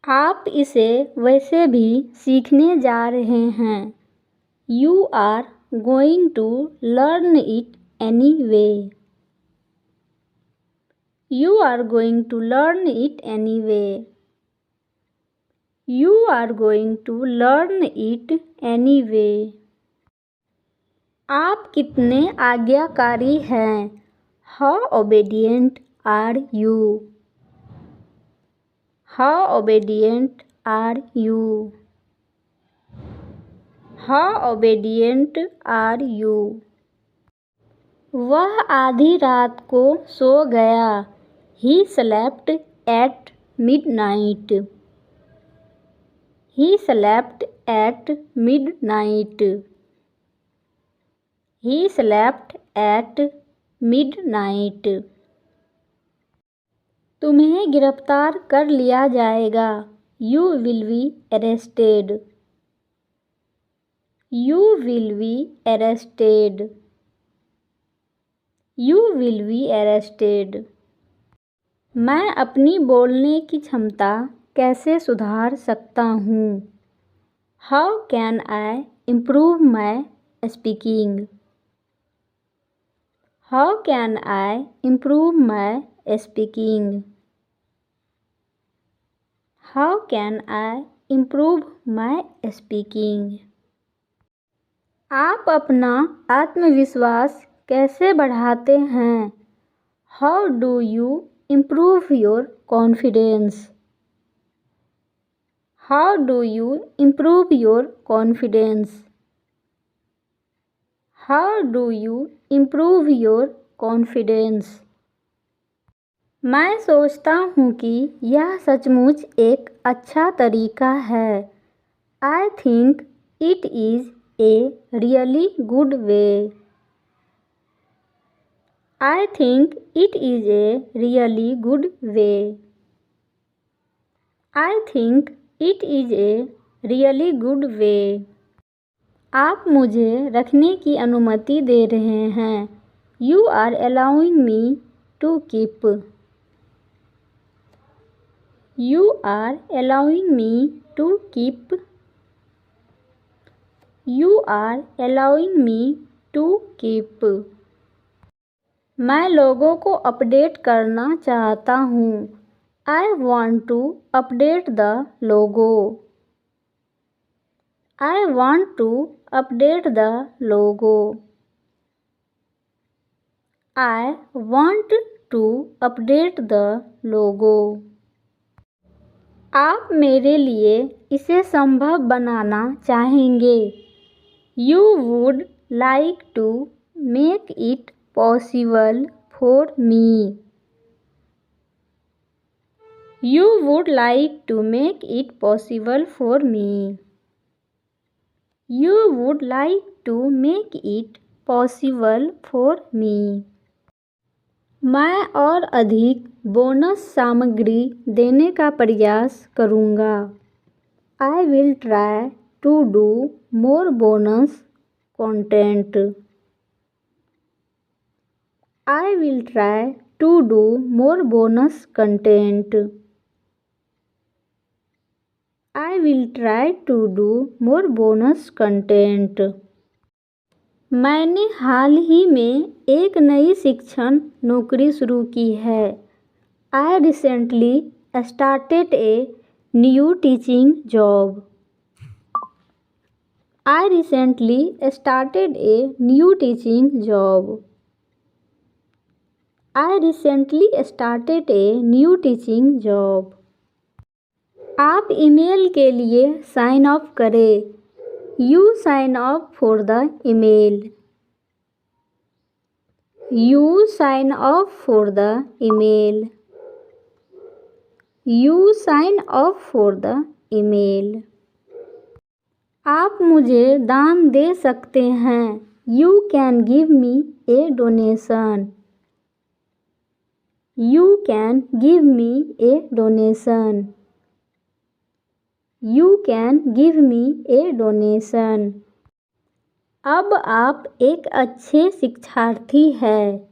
आप इसे वैसे भी सीखने जा रहे हैं। You are going to learn it anyway. You are going to learn it anyway. You are going to learn it anyway. आप कितने आज्ञाकारी हैं। How obedient are you? How obedient are you? How obedient are you? वह आधी रात को सो गया। He slept at midnight. He slept at midnight. He slept at midnight. तुम्हें गिरफ्तार कर लिया जाएगा। You will be arrested. You will be arrested. You will be arrested. मैं अपनी बोलने की क्षमता कैसे सुधार सकता हूँ। How can I improve my speaking? How can I improve my speaking? How can I improve my speaking? आप अपना आत्मविश्वास कैसे बढ़ाते हैं। How do you improve your confidence? How do you improve your confidence? How do you improve your confidence? मैं सोचता हूँ कि यह सचमुच एक अच्छा तरीका है। I think it is a really good way. I think it is a really good way. I think it is a really good way. आप मुझे रखने की अनुमति दे रहे हैं। You are allowing me to keep. You are allowing me to keep. You are allowing me to keep. मैं लोगों को अपडेट करना चाहता हूँ। I want to update the logo. I want to update the logo. I want to update the logo. आप मेरे लिए इसे संभव बनाना चाहेंगे। You would like to make it possible for me. You would like to make it possible for me. You would like to make it possible for me. मैं और अधिक bonus सामग्री देने का प्रयास करूँगा। I will try to do more bonus content. I will try to do more bonus content. I will try to do more bonus content. मैंने हाल ही में एक नई शिक्षण नौकरी शुरू की है। I recently started a new teaching job. I recently started a new teaching job. I recently started a new teaching job. आप ईमेल के लिए साइन अप करें। You sign up for the email. You sign up for the email. You sign up for the email. आप मुझे दान दे सकते हैं। You can give me a donation. You can give me a donation. You can give me a donation. अब आप एक अच्छे शिक्षार्थी हैं।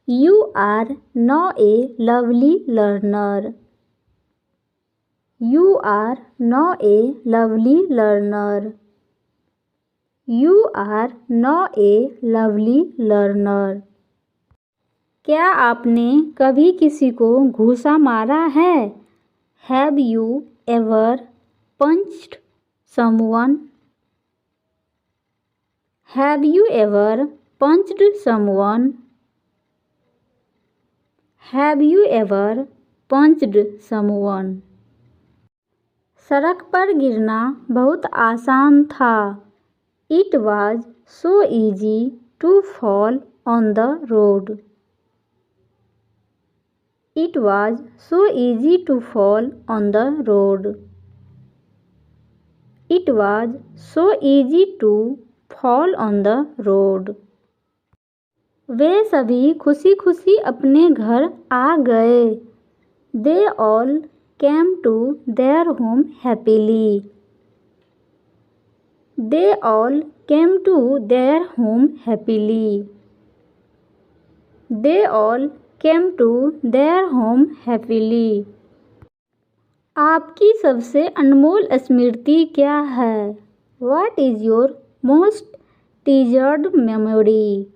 You are now a lovely learner. You are now a lovely learner. You are now a lovely learner. क्या आपने कभी किसी को घूसा मारा है? Have you ever punched someone? Have you ever punched someone? Have you ever punched someone? सड़क पर गिरना बहुत आसान था. It was so easy to fall on the road. It was so easy to fall on the road. It was so easy to fall on the road. वे सभी खुशी खुशी अपने घर आ गए. They all came to their home happily. They all came to their home happily. They all came to their home happily. आपकी सबसे अनमोल स्मृति क्या है? What is your most treasured memory?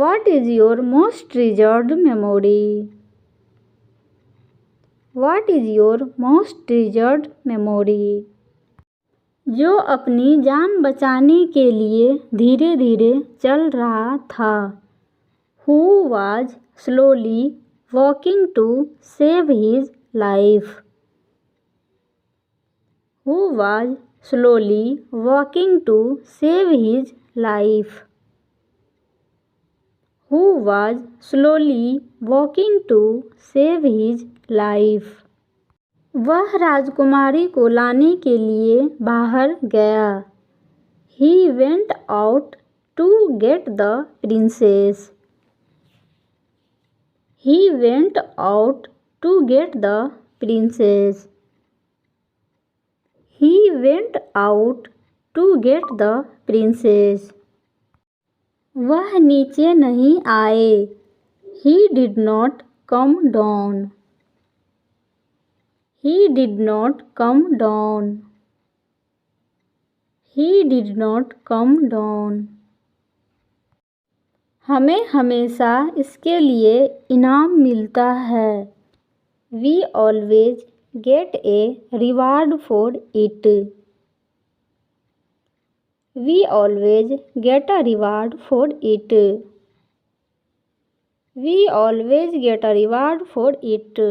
What is your most treasured memory? What is your most treasured memory? जो अपनी जान बचाने के लिए धीरे धीरे चल रहा था. Who was slowly walking to save his life. Who was slowly walking to save his life. Who was slowly walking to save his life. वह राजकुमारी को लाने के लिए बाहर गया. He went out to get the princess. He went out to get the princess. He went out to get the princess. वह नीचे नहीं आए. He did not come down. He did not come down. He did not come down. हमें हमेशा इसके लिए इनाम मिलता है. We always get a reward for it. We always get a reward for it. We always get a reward for it.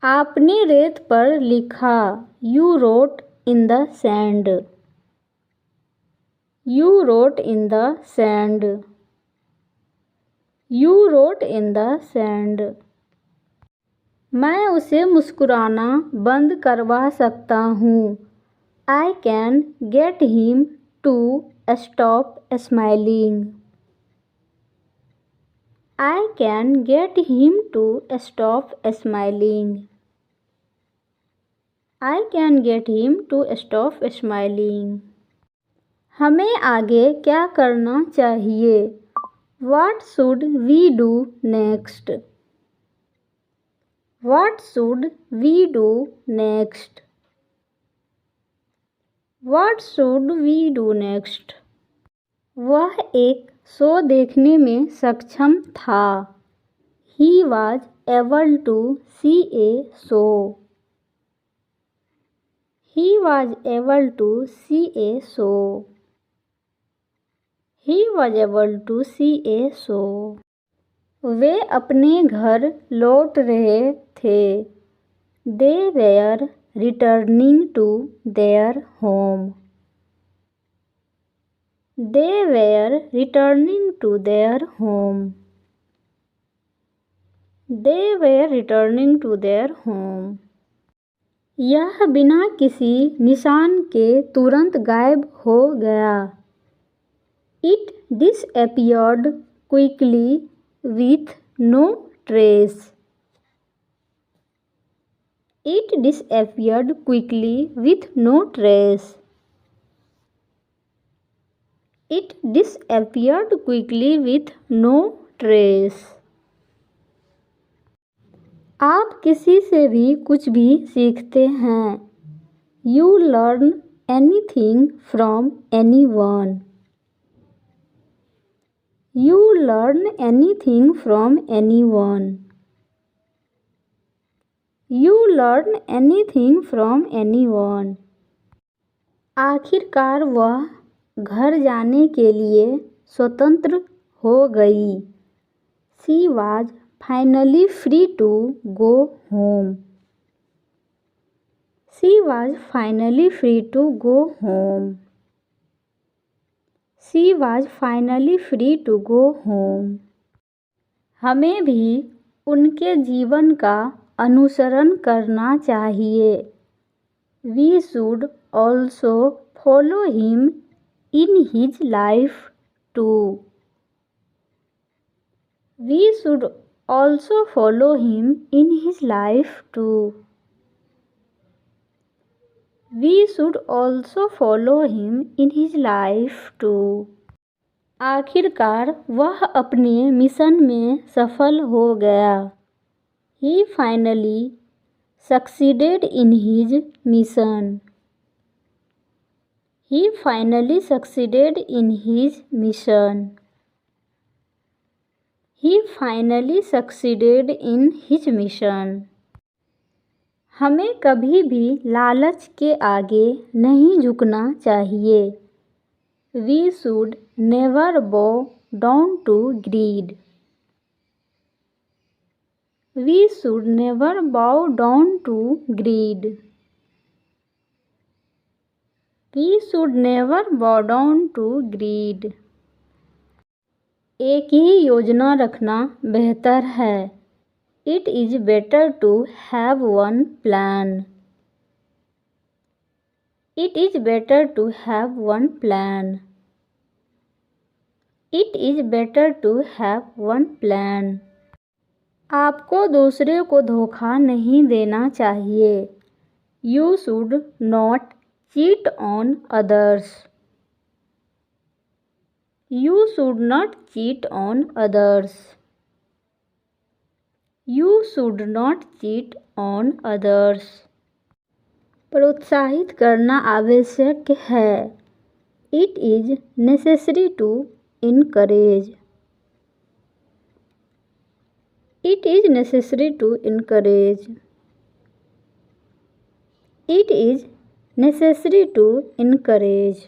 आपने रेत पर लिखा. You wrote in the sand. You wrote in the sand. You wrote in the sand. मैं उसे मुस्कुराना बंद करवा सकता हूँ. I can get him to stop smiling. I can get him to stop smiling. I can get him to stop smiling. हमें आगे क्या करना चाहिए? What should we do next? What should we do next? What should we do next? वह एक show देखने में सक्षम था. He was able to see a show. He was able to see a show. He was able to see a show. वे अपने घर लौट रहे थे. They were returning to their home. They were returning to their home. They were returning to their home. यह बिना किसी निशान के तुरंत गायब हो गया. It disappeared quickly with no trace. It disappeared quickly with no trace. It disappeared quickly with no trace. आप किसी से भी कुछ भी सीखते हैं। You learn anything from anyone. You learn anything from anyone. You learn anything from anyone. आखिरकार वह घर जाने के लिए स्वतंत्र हो गई। She was finally free to go home. She was finally free to go home. She was finally free to go home. हमें भी उनके जीवन का अनुसरण करना चाहिए। We should also follow him in his life too. We should also follow him in his life too. We should also follow him in his life too. आखिरकार वह अपने मिशन में सफल हो गया। He finally succeeded in his mission. He finally succeeded in his mission. He finally succeeded in his mission. हमें कभी भी लालच के आगे नहीं झुकना चाहिए। We should never bow down to greed. We should never bow down to greed. We should never bow down to greed. एक ही योजना रखना बेहतर है। It is better to have one plan. It is better to have one plan. It is better to have one plan. आपको दूसरे को धोखा नहीं देना चाहिए। You should not cheat on others. You should not cheat on others. You should not cheat on others. प्रोत्साहित करना आवश्यक है। It is necessary to encourage. It is necessary to encourage. It is necessary to encourage.